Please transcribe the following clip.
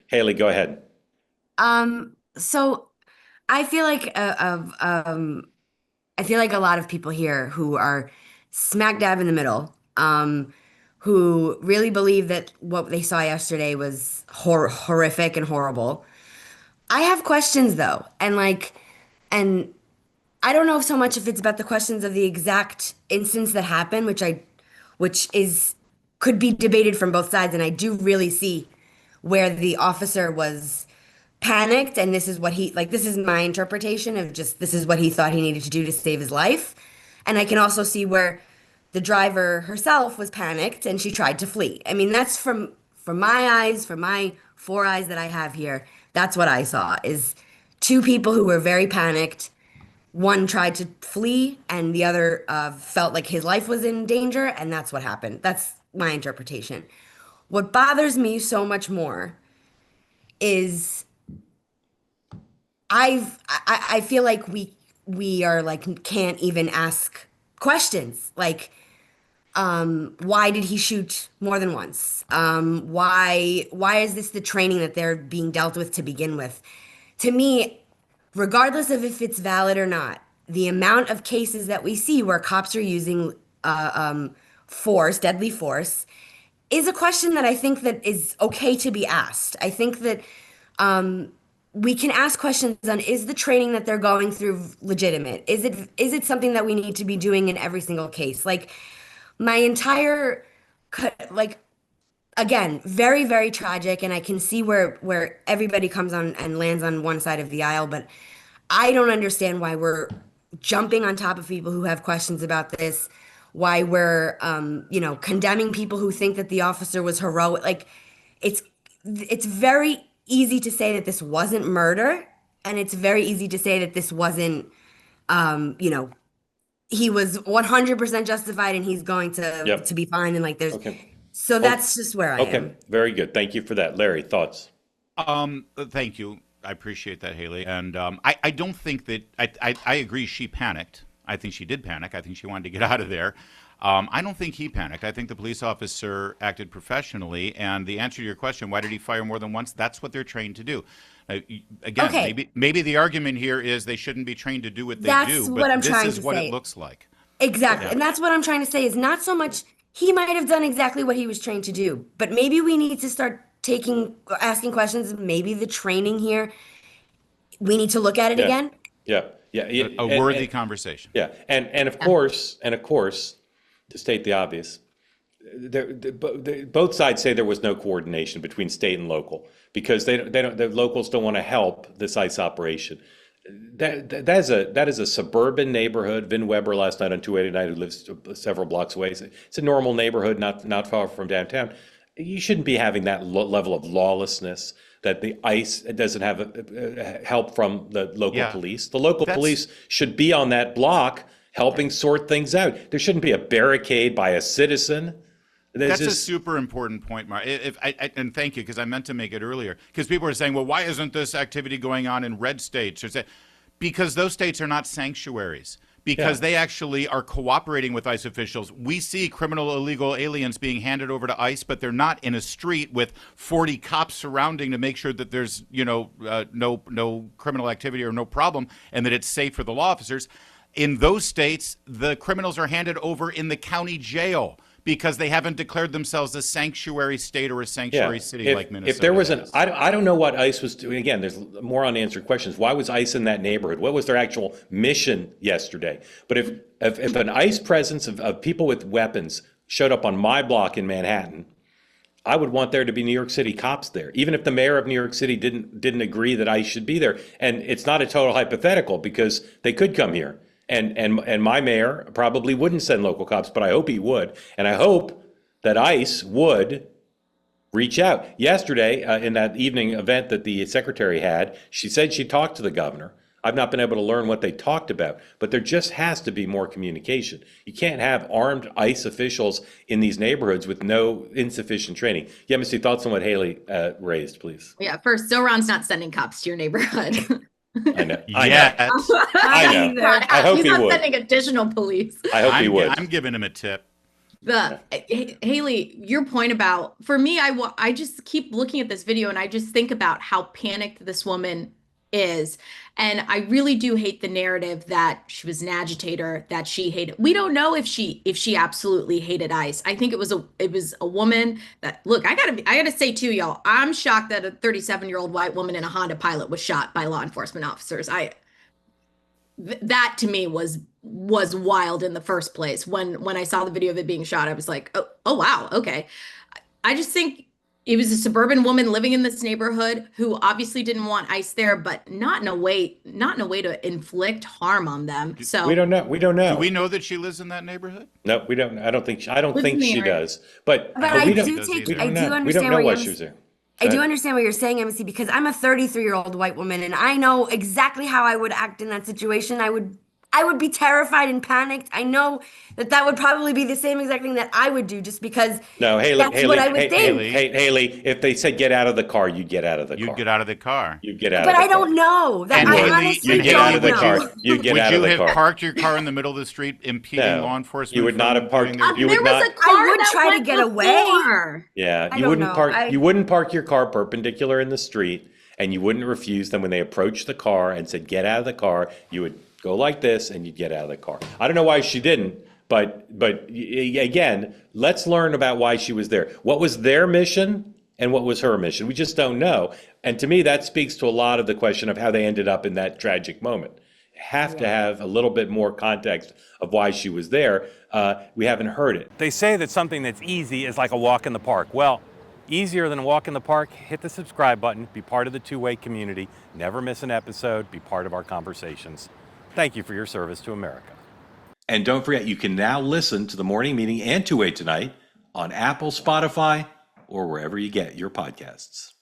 Haley, go ahead. So I feel like I feel like a lot of people here who are smack dab in the middle, who really believe that what they saw yesterday was horrific and horrible. I have questions though, and I don't know so much if it's about the questions of the exact instance that happened, which is could be debated from both sides, and I do really see where the officer was panicked, and this is what he like. This is my interpretation of just this is what he thought he needed to do to save his life, and I can also see where the driver herself was panicked and she tried to flee. I mean, that's from my eyes, from my four eyes that I have here. That's what I saw is two people who were very panicked. One tried to flee, and the other felt like his life was in danger, and that's what happened. That's my interpretation. What bothers me so much more is I feel like we are like can't even ask questions like why did he shoot more than once? Why is this the training that they're being dealt with to begin with? To me, regardless of if it's valid or not, the amount of cases that we see where cops are using force, deadly force, is a question that I think that is okay to be asked. I think that we can ask questions on is the training that they're going through legitimate? Is it something that we need to be doing in every single case? Like my entire like again, very, very tragic, and I can see where everybody comes on and lands on one side of the aisle, but I don't understand why we're jumping on top of people who have questions about this, why we're condemning people who think that the officer was heroic. Like it's it's very easy to say that this wasn't murder, and it's very easy to say that this wasn't you know he was 100% justified and he's going to Yep. be fine and like there's Okay. so Oh, that's just where I okay. am. Very good. Thank you for that. Larry, thoughts? Thank you. I appreciate that, Haley. And I don't think that I agree she panicked. I think she did panic. I think she wanted to get out of there. I don't think he panicked. I think the police officer acted professionally. And the answer to your question, why did he fire more than once? That's what they're trained to do. Again, Okay, maybe the argument here is they shouldn't be trained to do what they that's do, what but I'm this trying is to what it say. looks like. Exactly. Yeah. And that's what I'm trying to say is not so much he might have done exactly what he was trained to do, but maybe we need to start asking questions. Maybe the training here, we need to look at it Yeah. again. Yeah. Yeah. A worthy conversation. Yeah. And Yeah. of course, to state the obvious, both sides say there was no coordination between state and local because they don't the locals don't want to help this ICE operation. That is a suburban neighborhood. Vin Weber last night on 289, who lives several blocks away. It's a normal neighborhood, not far from downtown. You shouldn't be having that level of lawlessness. That the ICE doesn't have help from the local Yeah. police. The local That's police should be on that block helping sort things out. There shouldn't be a barricade by a citizen. There's That's a just super important point, Mark. If and thank you, because I meant to make it earlier. Because people are saying, well, why isn't this activity going on in red states? Because those states are not sanctuaries. yeah, Because they actually are cooperating with ICE officials. We see criminal illegal aliens being handed over to ICE, but they're not in a street with 40 cops surrounding to make sure that there's no criminal activity or no problem, and that it's safe for the law officers. In those states, the criminals are handed over in the county jail because they haven't declared themselves a sanctuary state or a yeah. sanctuary city If like if there Minnesota was is. I don't know what ICE was doing. Again, there's more unanswered questions. Why was ICE in that neighborhood? What was their actual mission yesterday? But if an ICE presence of people with weapons showed up on my block in Manhattan, I would want there to be New York City cops there, even if the mayor of New York City didn't agree that I should be there. And it's not a total hypothetical because they could come here, and my mayor probably wouldn't send local cops, but I hope he would, and I hope that ICE would reach out. Yesterday, in that evening event that the secretary had, she said she talked to the governor. I've not been able to learn what they talked about, but there just has to be more communication. You can't have armed ICE officials in these neighborhoods with no insufficient training. Yeah, Missy, thoughts on what Haley raised, please. Yeah, first, Zoran's not sending cops to your neighborhood. I know, I know, Yet, Not I know. either. I hope He's he not would. sending additional police. I hope he would. I'm giving him a tip. Haley, your point about, for me, I just keep looking at this video and I just think about how panicked this woman is. And I really do hate the narrative that she was an agitator, that she hated. We don't know if she absolutely hated ICE. I think it was a woman that, look, I gotta say too, y'all, I'm shocked that a 37-year-old white woman in a Honda Pilot was shot by law enforcement officers. That to me was wild in the first place. When I saw the video of it being shot, I was like, oh wow, okay. I just think it was a suburban woman living in this neighborhood who obviously didn't want ICE there, but not in a way to inflict harm on them. So We don't know. Do we know that she lives in that neighborhood? No, we don't. I don't think Lives in the she area. does. But I we do don't. take, we I don't do know. understand We don't know where why you're, she was there. I do understand what you're saying, MC, because I'm a 33-year-old white woman and I know exactly how I would act in that situation. I would be terrified and panicked. I know that would probably be the same exact thing that I would do just because No, Haley, that's what I would think. Haley, if they said get out of the car, you get out of the car. You'd get out of the car. You get out But of the I car. don't know. That And I Haley, honestly You get out of the don't car. know. You get Would out you of the have car. parked your car in the middle of the street, impeding No. law enforcement? You would not from have parked- doing their you duty? would not- I would that try to went get away. before. Yeah, I you don't wouldn't know. park. You wouldn't park your car perpendicular in the street, and you wouldn't refuse them when they approached the car and said get out of the car. You would go like this, and you'd get out of the car. I don't know why she didn't, but again, let's learn about why she was there. What was their mission, and what was her mission? We just don't know. And to me, that speaks to a lot of the question of how they ended up in that tragic moment. Have to have a little bit more context of why she was there. We haven't heard it. They say that something that's easy is like a walk in the park. Well, easier than a walk in the park, hit the subscribe button, be part of the two-way community, never miss an episode, be part of our conversations. Thank you for your service to America. And don't forget, you can now listen to the morning meeting and Two Way Tonight on Apple, Spotify, or wherever you get your podcasts.